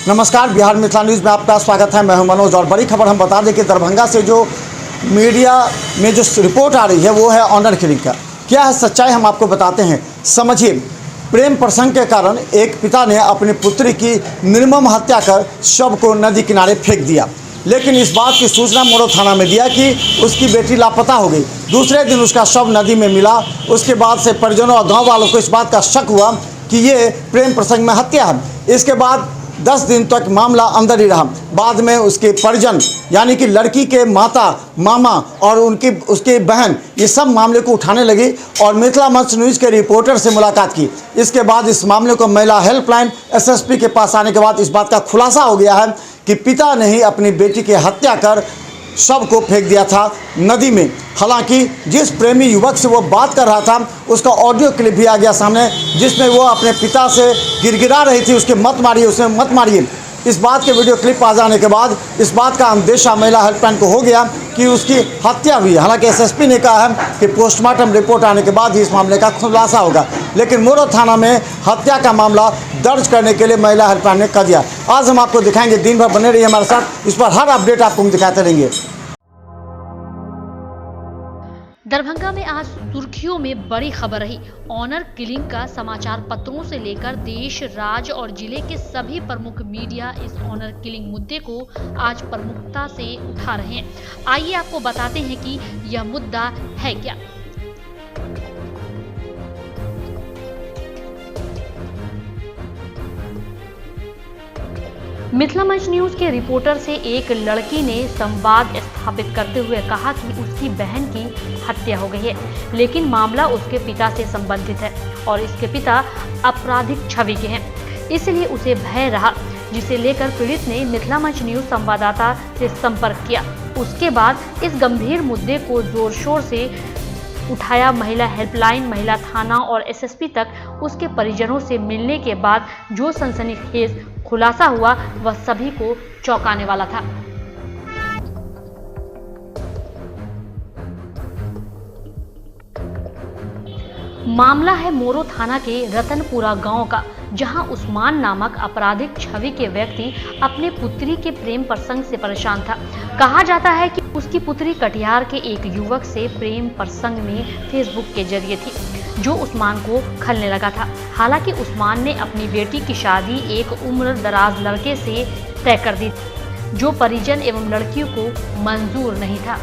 नमस्कार, बिहार मिथिला न्यूज़ में आपका स्वागत है। मैं हूं मनोज और बड़ी खबर हम बता दें कि दरभंगा से जो मीडिया में जो रिपोर्ट आ रही है वो है ऑनर किलिंग का। क्या है सच्चाई हम आपको बताते हैं, समझिए। प्रेम प्रसंग के कारण एक पिता ने अपनी पुत्री की निर्मम हत्या कर शव को नदी किनारे फेंक दिया, लेकिन इस बात की सूचना मोरो थाना में दिया कि उसकी बेटी लापता हो गई। दूसरे दिन उसका शव नदी में मिला। उसके बाद से परिजनों और गाँव वालों को इस बात का शक हुआ कि ये प्रेम प्रसंग में हत्या है। इसके बाद 10 दिन तक मामला अंदर ही रहा। बाद में उसके परिजन यानी कि लड़की के माता, मामा और उसकी बहन ये सब मामले को उठाने लगी और मिथिला मंच न्यूज़ के रिपोर्टर से मुलाकात की। इसके बाद इस मामले को महिला हेल्पलाइन एसएसपी के पास आने के बाद इस बात का खुलासा हो गया है कि पिता ने ही अपनी बेटी की हत्या कर शव को फेंक दिया था नदी में। हालांकि जिस प्रेमी युवक से वो बात कर रहा था उसका ऑडियो क्लिप भी आ गया सामने, जिसमें वो अपने पिता से गिड़गिड़ा रही थी, उसके मत मारिए, उसने मत मारिए। इस बात के वीडियो क्लिप आ जाने के बाद इस बात का अंदेशा महिला हेल्पलाइन को हो गया कि उसकी हत्या हुई। हालांकि एसएसपी ने कहा है कि पोस्टमार्टम रिपोर्ट आने के बाद ही इस मामले का खुलासा होगा, लेकिन मोरो थाना में हत्या का मामला दर्ज करने के लिए महिला हेल्पलाइन ने कह दिया। आज हम आपको दिखाएंगे, दिन भर बने रहिए हमारे साथ, इस पर हर अपडेट आपको हम दिखाते रहेंगे। दरभंगा में आज सुर्खियों में बड़ी खबर रही। ऑनर किलिंग का समाचार पत्रों से लेकर देश, राज्य और जिले के सभी प्रमुख मीडिया इस ऑनर किलिंग मुद्दे को आज प्रमुखता से उठा रहे हैं। आइए आपको बताते हैं कि यह मुद्दा है क्या। मिथिला मंच न्यूज के रिपोर्टर से एक लड़की ने संवाद स्थापित करते हुए कहा कि उसकी बहन की हत्या हो गई है, लेकिन मामला उसके पिता से संबंधित है और इसके पिता आपराधिक छवि के हैं, इसलिए उसे भय रहा, जिसे लेकर पीड़ित ने मिथिला मंच न्यूज संवाददाता से संपर्क किया। उसके बाद इस गंभीर मुद्दे को जोर शोर से उठाया महिला हेल्पलाइन, महिला थाना और एसएसपी तक। उसके परिजनों से मिलने के बाद जो सनसनीखेज खुलासा हुआ वह सभी को चौंकाने वाला था। मामला है मोरो थाना के रतनपुरा गांव का, जहां उस्मान नामक आपराधिक छवि के व्यक्ति अपने पुत्री के प्रेम प्रसंग से परेशान था। कहा जाता है कि उसकी पुत्री कटिहार के एक युवक से प्रेम प्रसंग में फेसबुक के जरिए थी, जो उस्मान को खलने लगा था। हालांकि उस्मान ने अपनी बेटी की शादी एक उम्र दराज लड़के से तय कर दी, जो परिजन एवं लड़कियों को मंजूर नहीं था।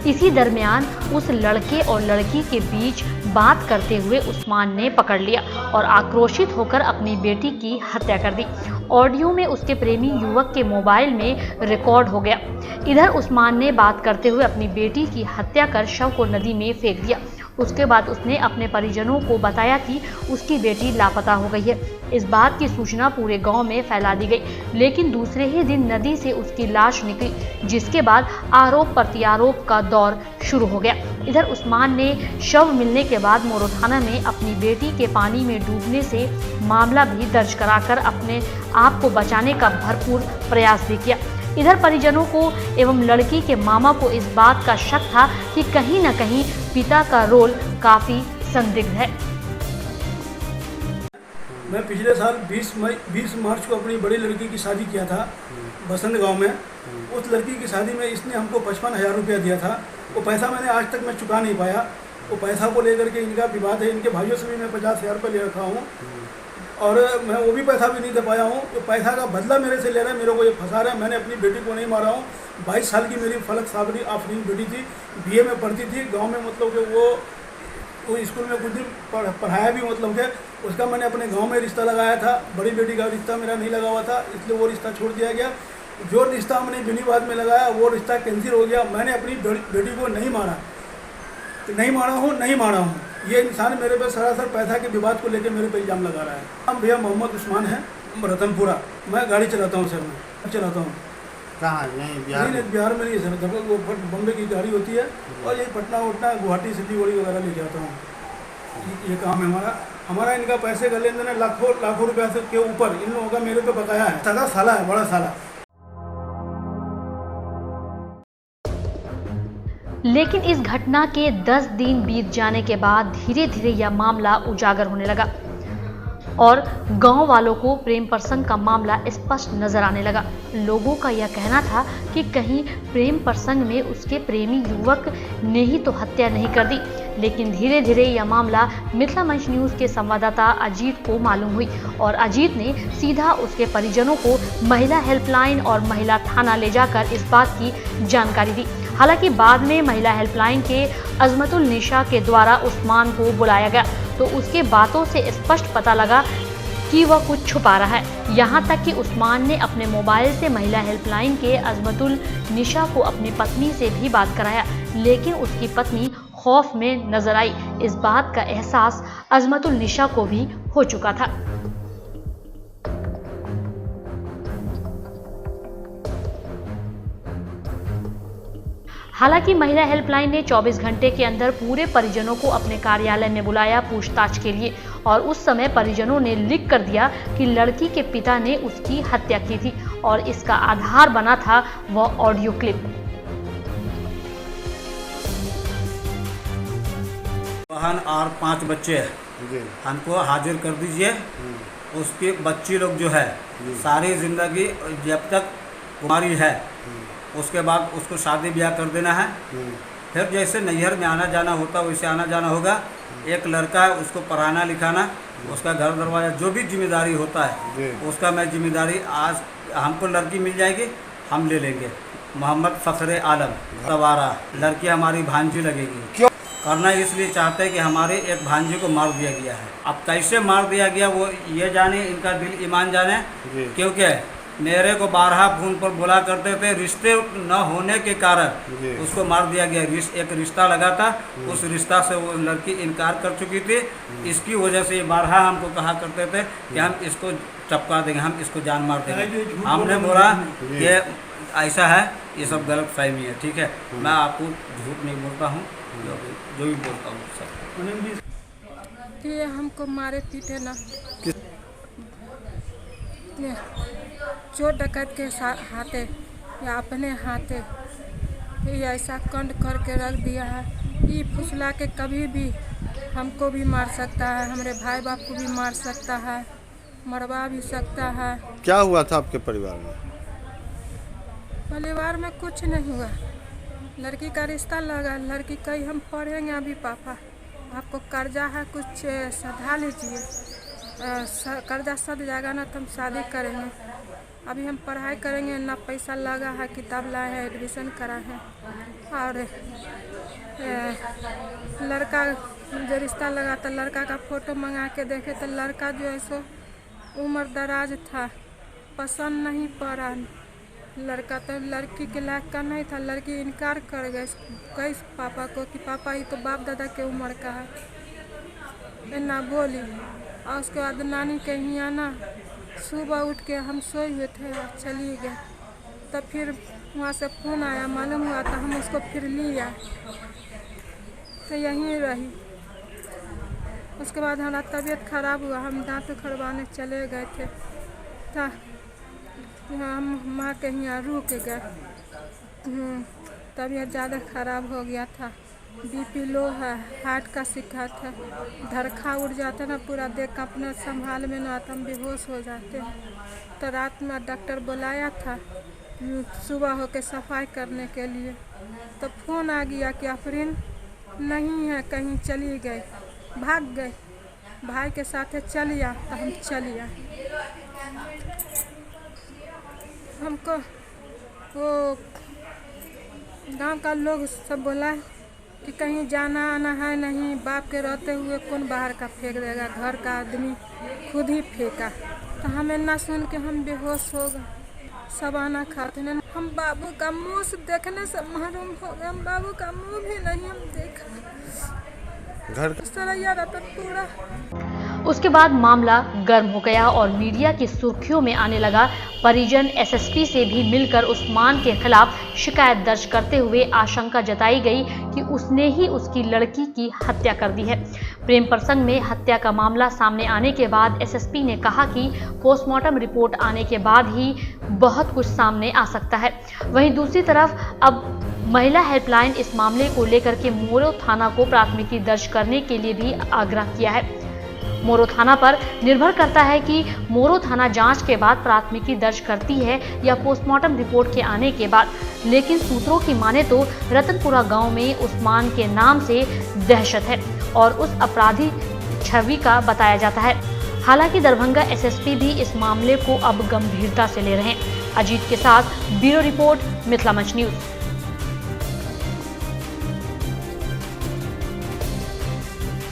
इसी दरमियान उस लड़के और लड़की के बीच बात करते हुए उस्मान ने पकड़ लिया और आक्रोशित होकर अपनी बेटी की हत्या कर दी। ऑडियो में उसके प्रेमी युवक के मोबाइल में रिकॉर्ड हो गया। इधर उस्मान ने बात करते हुए अपनी बेटी की हत्या कर शव को नदी में फेंक दिया। उसके बाद उसने अपने परिजनों को बताया कि उसकी बेटी लापता हो गई है। इस बात की सूचना पूरे गांव में फैला दी गई, लेकिन दूसरे ही दिन नदी से उसकी लाश निकली, जिसके बाद आरोप प्रत्यारोप का दौर शुरू हो गया। इधर उस्मान ने शव मिलने के बाद मोरो थाना में अपनी बेटी के पानी में डूबने से मामला भी दर्ज कराकर अपने आप को बचाने का भरपूर प्रयास भी किया। इधर परिजनों को एवं लड़की के मामा को इस बात का शक था कि कहीं न कहीं पिता का रोल काफी संदिग्ध है। मैं पिछले साल 20 मार्च को अपनी बड़ी लड़की की शादी किया था बसंत गांव में। उस लड़की की शादी में इसने हमको 55,000 रुपया दिया था। वो पैसा मैंने आज तक मैं चुका नहीं पाया। वो पैसा को लेकर के इनका विवाद है। इनके भाइयों से भी मैं 50,000 रुपये ले रखा हूँ और मैं वो भी पैसा भी नहीं दे पाया हूँ। तो पैसा का बदला मेरे से ले रहा है, मेरे को ये फंसा रहा है। मैंने अपनी बेटी को नहीं मारा हूँ। 22 साल की मेरी फलक साबरी आफरीन बेटी थी, बीए में पढ़ती थी गांव में। मतलब कि वो स्कूल में कुछ दिन पढ़ाया भी, मतलब कि उसका मैंने अपने गांव में रिश्ता लगाया था। बड़ी बेटी का रिश्ता मेरा नहीं लगा हुआ था, इसलिए वो रिश्ता छोड़ दिया गया। जो रिश्ता हमने बेनीबाद में लगाया वो रिश्ता कैंसिल हो गया। मैंने अपनी बेटी को नहीं मारा, नहीं मारा हूँ। ये इंसान मेरे पे सरासर पैसा के विवाद को लेकर मेरे पे इल्ज़ाम लगा रहा है। हम भैया मोहम्मद उस्मान है, रतनपुरा। मैं गाड़ी चलाता हूँ सर, मैं चलाता हूँ। कहाँ? नहीं, बिहार में? बिहार में नहीं है सर। जब वो बम्बे की गाड़ी होती है और ये पटना गुवाहाटी सिलीगुड़ी वगैरह लेके आता हूँ। ये काम है हमारा। इनका पैसे का लेन देन है लाखों रुपया से के ऊपर इन लोगों का मेरे पे बकाया है। सगा साला है, बड़ा साला। लेकिन इस घटना के 10 दिन बीत जाने के बाद धीरे धीरे यह मामला उजागर होने लगा और गांव वालों को प्रेम प्रसंग का मामला स्पष्ट नजर आने लगा। लोगों का यह कहना था कि कहीं प्रेम प्रसंग में उसके प्रेमी युवक ने ही तो हत्या नहीं कर दी। लेकिन धीरे धीरे यह मामला मिथिला मंच न्यूज़ के संवाददाता अजीत को मालूम हुई और अजीत ने सीधा उसके परिजनों को महिला हेल्पलाइन और महिला थाना ले जाकर इस बात की जानकारी दी। हालांकि बाद में महिला हेल्पलाइन के अजमतुल निशा के द्वारा उस्मान को बुलाया गया तो उसके बातों से स्पष्ट पता लगा कि वह कुछ छुपा रहा है। यहाँ तक कि उस्मान ने अपने मोबाइल से महिला हेल्पलाइन के अजमतुल निशा को अपनी पत्नी से भी बात कराया, लेकिन उसकी पत्नी खौफ में नजर आई। इस बात का एहसास अजमतुल निशा को भी हो चुका था। हालांकि महिला हेल्पलाइन ने 24 घंटे के अंदर पूरे परिजनों को अपने कार्यालय में बुलाया पूछताछ के लिए और उस समय परिजनों ने लिख कर दिया कि लड़की के पिता ने उसकी हत्या की थी और इसका आधार बना था वह ऑडियो क्लिप। बहन और 5 बच्चे हैं, हमको हाजिर कर दीजिए। उसके बच्ची लोग जो है सारी जिंदगी जब तक कुमारी है उसके बाद उसको शादी ब्याह कर देना है। फिर जैसे नैहर में आना जाना होता वैसे आना जाना होगा। एक लड़का है उसको पढ़ाना लिखाना, उसका घर दरवाजा जो भी जिम्मेदारी होता है उसका मैं जिम्मेदारी आज हमको लड़की मिल जाएगी हम ले लेंगे। मोहम्मद फखरे आलम सवारा लड़की हमारी भांजी लगेगी। क्यों करना इसलिए चाहते हैं कि हमारे एक भांजी को मार दिया गया है। अब कैसे मार दिया गया वो ये जाने, इनका दिल ईमान जाने, क्योंकि मेरे को 12 फोन पर बोला करते थे रिश्ते न होने के कारण उसको मार दिया गया। एक रिश्ता लगा था, उस रिश्ता से वो लड़की इनकार कर चुकी थी। इसकी वजह से 12 हमको कहा करते थे कि हम इसको चपका देंगे, हम इसको जान मार देंगे। हमने बोला ये ऐसा है, ये सब गलत फहमी है। ठीक है, मैं आपको झूठ नहीं बोलता हूँ, जो भी बोलता हूँ सब। ये हमको मारे पीटे ना, चोर डकैत के हाथे या अपने हाथे ये ऐसा कंड करके रख दिया है। ये फुसला के कभी भी हमको भी मार सकता है, हमारे भाई बाप को भी मार सकता है, मरवा भी सकता है। क्या हुआ था आपके परिवार में? परिवार में कुछ नहीं हुआ, लड़की का रिश्ता लगा। लड़की कही हम पढ़ेंगे अभी पापा, आपको कर्जा है कुछ सधा लीजिए, कर्जा सध जाएगा ना तो हम शादी करेंगे। अभी हम पढ़ाई करेंगे, ना पैसा लगा है, किताब लाए हैं, एडमिशन करा है। और लड़का जो रिश्ता लगा था लड़का का फ़ोटो मंगा के देखे तो लड़का जो है सो उम्र दराज था, पसंद नहीं पड़ा लड़का, तो लड़की के लायक का नहीं था। लड़की इनकार कर गई कई पापा को कि पापा ये तो बाप दादा के उम्र का है, ना बोली। और उसके बाद नानी के यहाँ ना सुबह उठ के हम सोए हुए थे, चली गए। तब फिर वहाँ से फ़ोन आया, मालूम हुआ तो हम उसको फिर लिया तो यहीं रही। उसके बाद हमारा तबीयत खराब हुआ, हम दांत उखड़वाने चले गए थे तो हम माँ के यहाँ रुक गए। तबीयत ज़्यादा खराब हो गया था, बीपी लो है, हार्ट का शिकायत है, धड़का उड़ जाता ना पूरा, देख अपने संभाल में ना आता, हम बेहोश हो जाते हैं। तो रात में डॉक्टर बुलाया था सुबह होके सफाई करने के लिए, तो फ़ोन आ गया कि आफरीन नहीं है, कहीं चली गई, भाग गई, भाई के साथ चलिया। तो हम चलिया, हमको वो गांव का लोग सब बोला कि कहीं जाना आना है नहीं, बाप के रहते हुए कौन बाहर का फेंक देगा, घर का आदमी खुद ही फेंका। तो हमें ना सुन के हम बेहोश हो गए, सब आना खाते हैं। हम बाबू का मुंह से देखने से महरूम हो गए, हम बाबू का मुंह भी नहीं हम देखा, घर इस तरह यार आता पूरा। उसके बाद मामला गर्म हो गया और मीडिया की सुर्खियों में आने लगा। परिजन एसएसपी से भी मिलकर उस्मान के खिलाफ शिकायत दर्ज करते हुए आशंका जताई गई कि उसने ही उसकी लड़की की हत्या कर दी है। प्रेम प्रसंग में हत्या का मामला सामने आने के बाद एसएसपी ने कहा कि पोस्टमार्टम रिपोर्ट आने के बाद ही बहुत कुछ सामने आ सकता है। वहीं दूसरी तरफ अब महिला हेल्पलाइन इस मामले को लेकर के मोरो थाना को प्राथमिकी दर्ज करने के लिए भी आग्रह किया है। मोरो थाना पर निर्भर करता है कि मोरो थाना जांच के बाद प्राथमिकी दर्ज करती है या पोस्टमार्टम रिपोर्ट के आने के बाद। लेकिन सूत्रों की माने तो रतनपुरा गांव में उस्मान के नाम से दहशत है और उस अपराधी छवि का बताया जाता है। हालांकि दरभंगा एसएसपी भी इस मामले को अब गंभीरता से ले रहे हैं। अजीत के साथ ब्यूरो रिपोर्ट, मिथिला मंच न्यूज।